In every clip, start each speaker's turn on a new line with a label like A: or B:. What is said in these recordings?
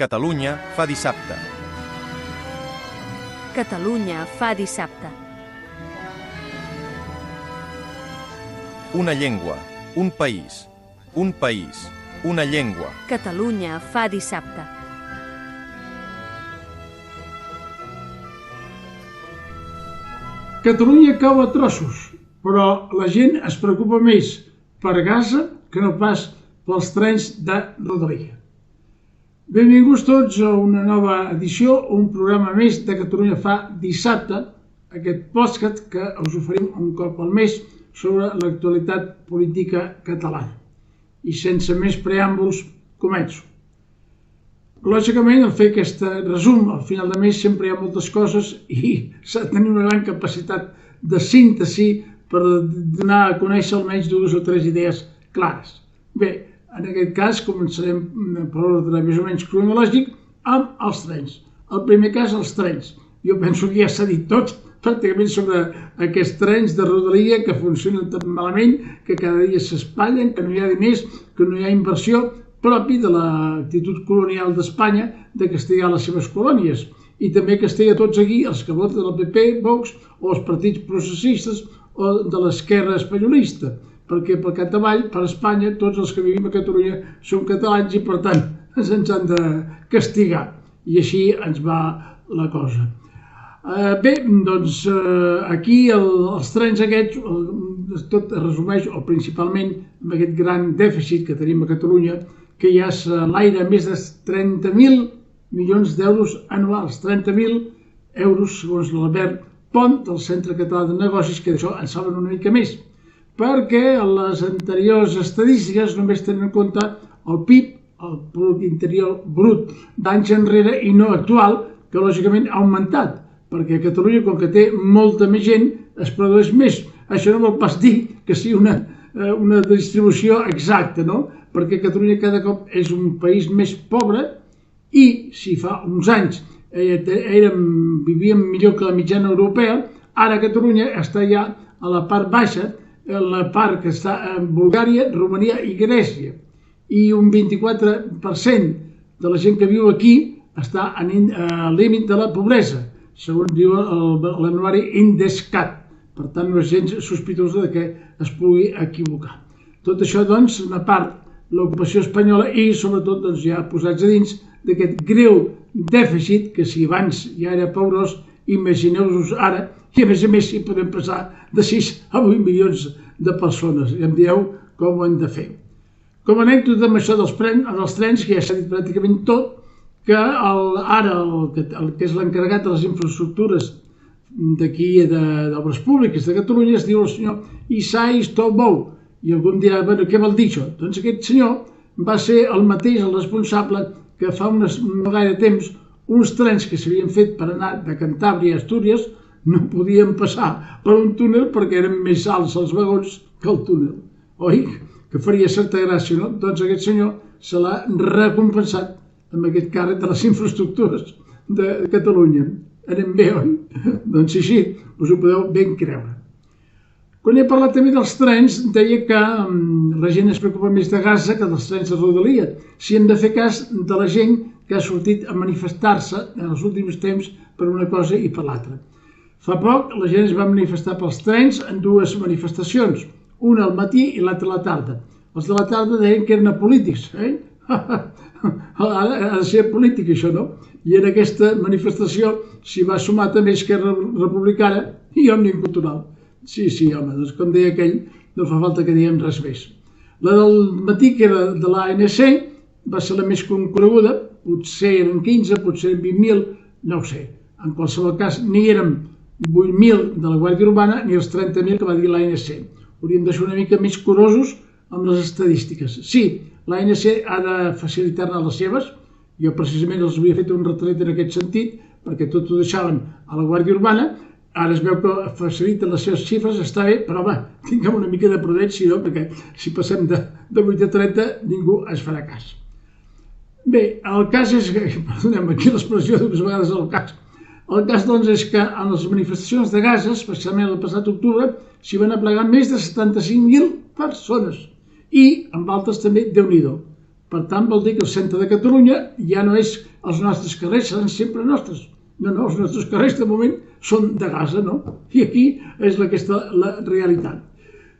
A: Catalunya fa dissabte.
B: Catalunya fa dissabte.
A: Una llengua, un país, una llengua.
B: Catalunya fa dissabte.
C: Catalunya cau a trossos, però la gent es preocupa més per Gaza que no pas pels trens de Rodalia. Benvinguts tots a una nova edició, un programa més de Catalunya fa dissabte, aquest podcast que us oferim un cop al mes sobre l'actualitat política catalana. I sense més preàmbuls, començo. Lògicament, al fer aquest resum al final de mes sempre hi ha moltes coses i s'ha de tenir una gran capacitat de síntesi per donar a conèixer almenys dues o tres idees clares. Bé, en aquest cas començarem per ordre més o menys cronològic amb els trens. El primer cas, els trens. Jo penso que ja s'ha dit tot pràcticament sobre aquests trens de Rodalia que funcionen tan malament, que cada dia s'espatllen, que no hi ha diners, que no hi ha inversió, propi de l'actitud colonial d'Espanya de castigar les seves colònies. I també castiga tots aquí, els que voten del PP, Vox, o els partits processistes o de l'esquerra espanyolista, perquè pel capdavall, per Espanya, tots els que vivim a Catalunya som catalans i per tant ens han de castigar. I així ens va la cosa. Bé, doncs aquí els trens aquests, tot es resumeix, o principalment amb aquest gran dèficit que tenim a Catalunya, que ja s'enlaira més de 30.000 milions d'euros anuals, 30.000 euros segons l'Albert Pont del Centre Català de Negocis, que d'això en saben una mica més, perquè les anteriors estadístiques només tenen en compte el PIB, el Producte Interior Brut d'anys enrere i no actual, que lògicament ha augmentat, perquè a Catalunya, com que té molta més gent, es produeix més. Això no vol pas dir que sigui una distribució exacta, no? Perquè Catalunya cada cop és un país més pobre i si fa uns anys vivíem millor que la mitjana europea, ara Catalunya està ja a la part baixa, la part que està en Bulgària, Romania i Grècia. I un 24% de la gent que viu aquí està al límit de la pobresa, segons diu l'anuari Indescat. Per tant, no és gens sospitosa que es pugui equivocar. Tot això, doncs, una part, l'ocupació espanyola i, sobretot, doncs, ja posats a dins d'aquest greu dèficit que si abans ja era paurós, imagineu-vos ara, i a més hi podem passar de 6 a 8 milions de persones. I em dieu com ho hem de fer. Com a anècdota amb això dels trens, que ja s'ha dit pràcticament tot, que ara el que és l'encarregat de les infraestructures d'aquí d'obres públiques de Catalunya es diu el senyor Isai Stobou. I algú em dirà, bueno, què vol dir això? Doncs aquest senyor va ser el mateix, el responsable, que fa no gaire temps, uns trens que s'havien fet per anar de Cantàbria a Astúries no podien passar per un túnel perquè eren més alts els vagons que el túnel. Oi? Que faria certa gràcia, no? Doncs aquest senyor se l'ha recompensat amb aquest càrrec de les infraestructures de Catalunya. Anem bé, oi? Doncs sí, us ho podeu ben creure. Quan he parlat també dels trens, deia que la gent es preocupa més de Gaza que dels trens de Rodalia. Si hem de fer cas de la gent que ha sortit a manifestar-se en els últims temps per una cosa i per l'altra. Fa poc la gent es va manifestar pels trens en dues manifestacions, una al matí i l'altra a la tarda. Els de la tarda deien que eren apolítics, ha de ser polític això, no? I en aquesta manifestació s'hi va sumar també Esquerra Republicana i Òmnium Cultural. Sí, home, doncs com deia aquell, no fa falta que diguem res més. La del matí, que era de l'ANC, va ser la més coneguda, potser eren 15, potser eren 20.000, no ho sé. En qualsevol cas, ni eren 8.000 de la Guàrdia Urbana ni els 30.000 que va dir l'ANC. Hauríem de ser una mica més curosos amb les estadístiques. Sí, l'ANC ha de facilitar-ne les seves. Jo precisament els havia fet un retret en aquest sentit, perquè tot ho deixaven a la Guàrdia Urbana. Ara es veu que faciliten les seves xifres, està bé, però home, tinguem una mica de prudència, no? Perquè si passem de 8 a 30 ningú es farà cas. Bé, el cas és que, perdoneu-me aquí l'expressió dues vegades el cas doncs és que en les manifestacions de Gaza, especialment el passat octubre, s'hi van aplegar més de 75.000 persones i amb altres també, Déu-n'hi-do. Per tant, vol dir que el centre de Catalunya ja no és els nostres carrers seran sempre nostres. No, els nostres carrers de moment són de Gaza, no? I aquí és la realitat.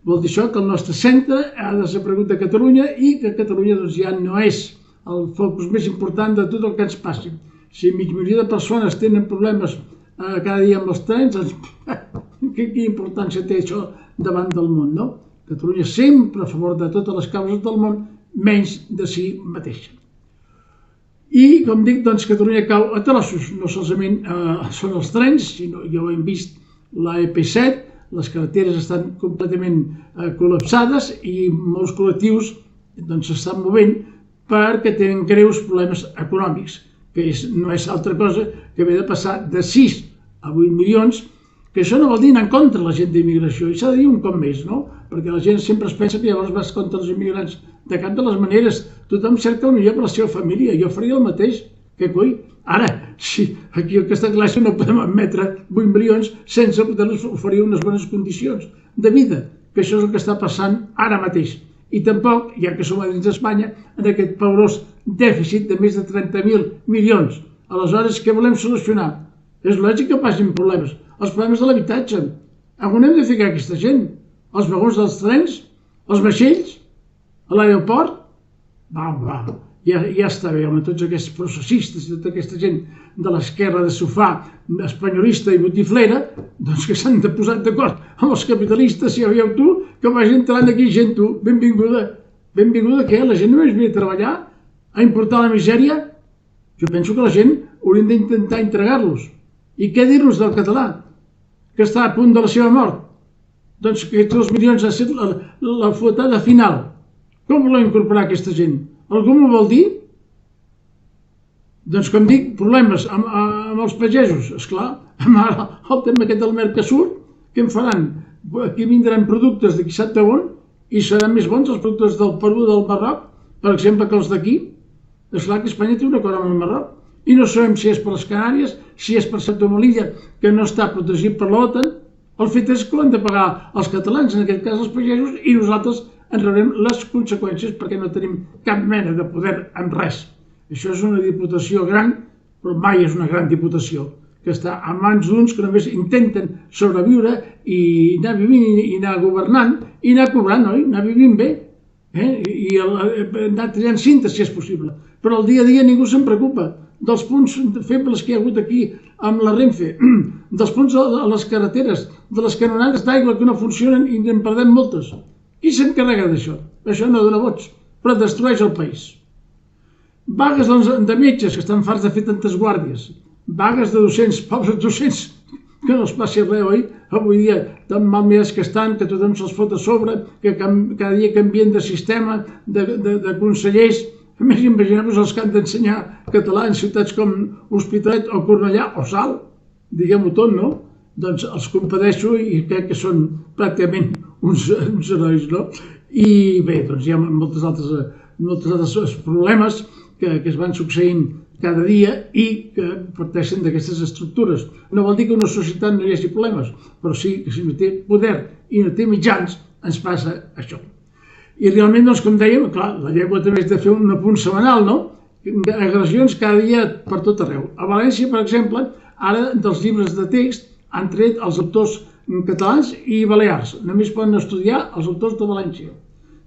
C: Vol dir això que el nostre centre ha desaparegut de Catalunya i que Catalunya doncs, ja no és el focus més important de tot el que ens passi. Si mig milió de persones tenen problemes cada dia amb els trens, doncs, quina importància té això davant del món, no? Catalunya sempre a favor de totes les causes del món, menys de si mateixa. I, com dic, doncs, Catalunya cau a trossos, no solament són els trens, sinó ja ho hem vist la EP7, les carreteres estan completament col·lapsades i molts col·lectius s'estan movent perquè tenen greus problemes econòmics, que no és altra cosa que haver de passar de 6 a 8 milions, que això no vol dir anar en contra la gent d'immigració, i s'ha de dir un cop més, no? Perquè la gent sempre es pensa que llavors vas contra els immigrants. De cap de les maneres, tothom cerca el millor per la seva família, jo faria el mateix, que coi. Ara, si aquí a aquesta classe no podem admetre 8 milions sense poder-los oferir unes bones condicions de vida, que això és el que està passant ara mateix. I tampoc, ja que som a dins d'Espanya, en aquest paurós dèficit de més de 30.000 milions. Aleshores, què volem solucionar? És lògic que passin problemes. Els problemes de l'habitatge. On hem de ficar aquesta gent? Els vagons dels trens? Els vaixells? A l'aeroport? Va, ja està bé, home, tots aquests processistes, tota aquesta gent de l'esquerra de sofà, espanyolista i botiflera, doncs que s'han de posar d'acord amb els capitalistes, si ja veieu tu, que vagi entrant aquí gent, tu, benvinguda. Benvinguda què? La gent només ve a treballar, a importar la misèria? Jo penso que la gent hauríem d'intentar entregar-los. I què dir-nos del català, que està a punt de la seva mort? Doncs que aquests 2 milions ha estat la fotada final. Com volem incorporar aquesta gent? Algú m'ho vol dir? Doncs, com dic, problemes amb els pagesos, esclar. Amb el tema aquest del Mercosur, què en faran? Aquí vindran productes d'aquí sap on i seran més bons els productes del Perú, del Marroc, per exemple, que els d'aquí. Esclar que Espanya té un acord amb el Marroc. I no sabem si és per les Canàries, si és per Santa Melilla, que no està protegit per l'OTAN. El fet és que ho han de pagar els catalans, en aquest cas els pagesos, i nosaltres en rebrem les conseqüències perquè no tenim cap mena de poder en res. Això és una diputació gran, però mai és una gran diputació, que està a mans d'uns que només intenten sobreviure i anar vivint i anar governant i anar cobrant, oi? Anar vivint bé i anar tallant cintes si és possible. Però el dia a dia ningú se'n preocupa dels punts febles que hi ha hagut aquí amb la Renfe, dels punts a les carreteres, de les canonades d'aigua que no funcionen i en perdem moltes. Qui s'encarrega d'això? Això no dona vots, però destrueix el país. Vagues de metges, que estan farts de fer tantes guàrdies. Vagues de docents, pobres docents, que no es passi res, oi? Avui dia, tan malmirats que estan, que tothom se'ls fot a sobre, que cada dia canvien de sistema, de consellers. A més, imaginem-vos els que han d'ensenyar català en ciutats com Hospitalet o Cornellà o Salt, diguem-ho tot, no? Doncs els compadeixo i crec que són pràcticament uns herois, no? I bé, doncs hi ha molts altres problemes que es van succeint cada dia i que parteixen d'aquestes estructures. No vol dir que una societat no hi hagi problemes, però sí que si no té poder i no té mitjans, ens passa això. I realment, doncs, com dèiem, clar, la llengua també és de fer un apunt setmanal, no? Agressions cada dia per tot arreu. A València, per exemple, ara dels llibres de text han tret els autors catalans i balears. Només poden estudiar els autors de València,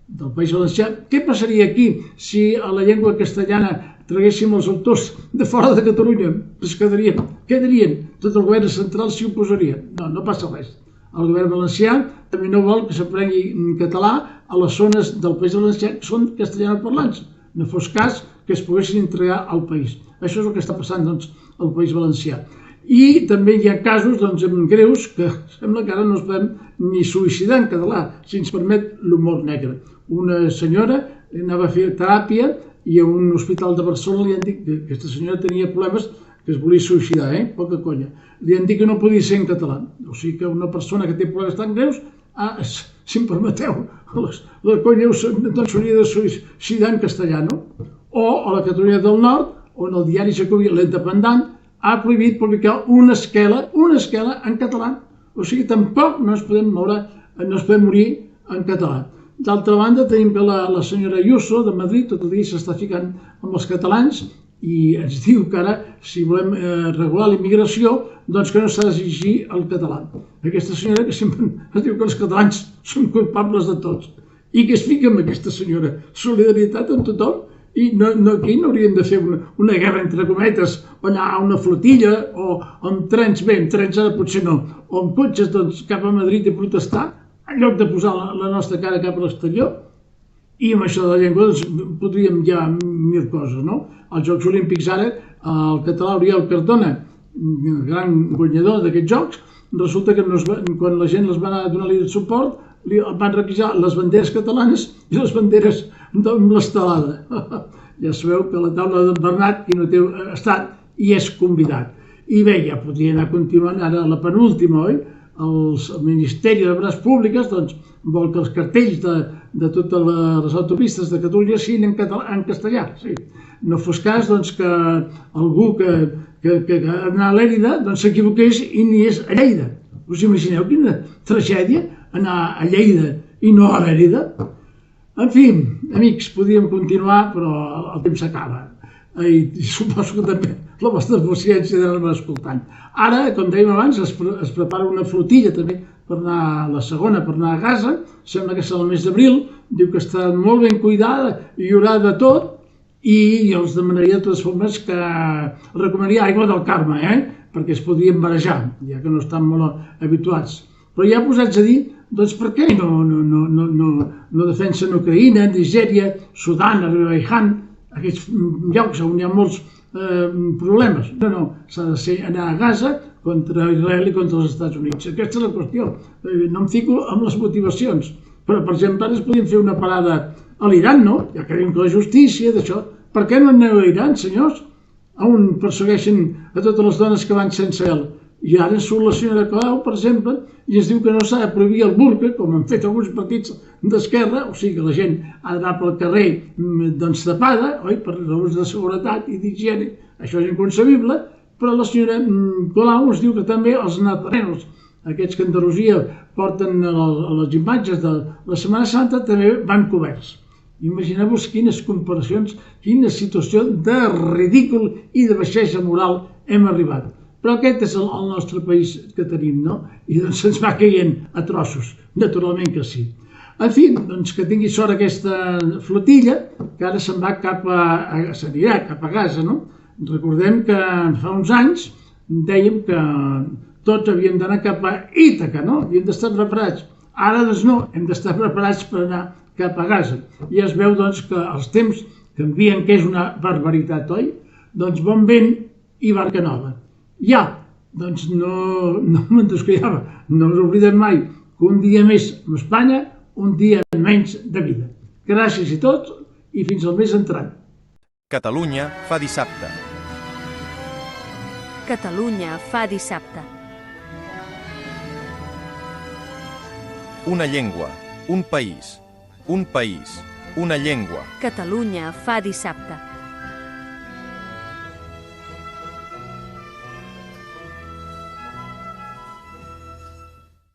C: del País Valencià. Què passaria aquí si a la llengua castellana traguéssim els autors de fora de Catalunya? Es quedarien. Què dirien? Tot el govern central s'hi oposaria. No passa res. El govern valencià també no vol que s'aprengui català a les zones del País Valencià que són castellanoparlants. No fos cas que es poguessin entregar al país. Això és el que està passant, doncs, al País Valencià. I també hi ha casos greus que sembla que ara no es podem ni suïcidar en català, si ens permet l'humor negre. Una senyora anava a fer teràpia i a un hospital de Barcelona li han dit que aquesta senyora tenia problemes, que es volia suïcidar, poca conya. Li han dit que no podia ser en català. O sigui que una persona que té problemes tan greus, si em permeteu, la conya doncs s'hauria de suïcidar en castellà, no? O a la Catalunya del Nord, on el diari jacobí L'Independent ha prohibit publicar una esquela en català. O sigui, tampoc no es podem morir en català. D'altra banda, tenim que la senyora Ayuso de Madrid tot el dia s'està ficant amb els catalans i ens diu que ara, si volem regular la immigració, doncs que no s'ha d'exigir el català. Aquesta senyora que sempre ens diu que els catalans són culpables de tots i que es fica amb aquesta senyora. Solidaritat amb tothom, i aquí no hauríem de fer una guerra entre cometes, o anar a una flotilla, o amb trens, bé, amb trens ara potser no, o amb cotxes doncs, cap a Madrid i protestar, en lloc de posar la nostra cara cap a l'exterior. I amb això de la llengua doncs, podríem ja mil coses, no? Als Jocs Olímpics ara, el català Oriol Cardona, gran guanyador d'aquests jocs, resulta que quan la gent les va anar a donar-li el suport, van requisar les banderes catalanes i les banderes amb l'estelada. Ja sabeu que la taula d'en Bernat, qui no té estat, hi és convidat. I bé, ja podria anar continuant ara la penúltima, oi? El Ministeri d'Obres Públiques doncs, vol que els cartells de totes les autopistes de Catalunya siguin en castellà. Sí. No fos cas doncs, que algú que anar a Lèrida s'equivoqués i ni és a Lleida. Us imagineu quina tragèdia anar a Lleida i no a Lèrida? En fi, amics, podríem continuar, però el temps s'acaba. I suposo que també la vostra paciència d'anar-me escoltant. Ara, com dèiem abans, es prepara una flotilla també per anar, la segona per anar a Gaza, sembla que serà el mes d'abril, diu que està molt ben cuidada i hi haurà de tot, i jo els demanaria de totes formes que recomanaria aigua del Carme, perquè es podrien marejar, ja que no estan molt habituats. Però ja posats a dir, doncs per què no defensen Ucraïna, Nigèria, Sudan, Azerbaidjan, aquests llocs on hi ha molts problemes. No, s'ha de anar a Gaza contra Israel i contra els Estats Units. Aquesta és la qüestió. No em fico amb les motivacions. Però, per exemple, ara es podien fer una parada a l'Iran, no? Ja que diuen que la justícia, d'això. Per què no aneu a Iran, senyors? On persegueixen a totes les dones que van sense ell? I ara surt la senyora Colau, per exemple, i es diu que no s'ha de prohibir el burca, com han fet alguns partits d'esquerra, o sigui que la gent ha d'anar pel carrer doncs tapada, oi, per raons de seguretat i d'higiene, això és inconcebible, però la senyora Colau es diu que també els nazarenos, aquests que a Andalusia porten les imatges de la Setmana Santa, també van coberts. Imagineu-vos quines comparacions, quina situació de ridícul i de baixesa moral hem arribat. Però aquest és el nostre país que tenim, no? I doncs se'ns va caient a trossos, naturalment que sí. En fi, doncs que tingui sort aquesta flotilla, que ara s'anirà cap a Gaza, no? Recordem que fa uns anys dèiem que tots havíem d'anar cap a Ítaca, no? Havíem d'estar preparats. Ara, doncs no, hem d'estar preparats per anar cap a Gaza. I es veu, doncs, que els temps canvien, que és una barbaritat, oi? Doncs bon vent i barca nova. Ja, doncs no me'n descuidava, no us oblidem mai que un dia més amb Espanya, un dia menys de vida. Gràcies a tots i fins al mes entrant.
A: Catalunya fa dissabte.
B: Catalunya fa dissabte.
A: Una llengua, un país, una llengua.
B: Catalunya fa dissabte.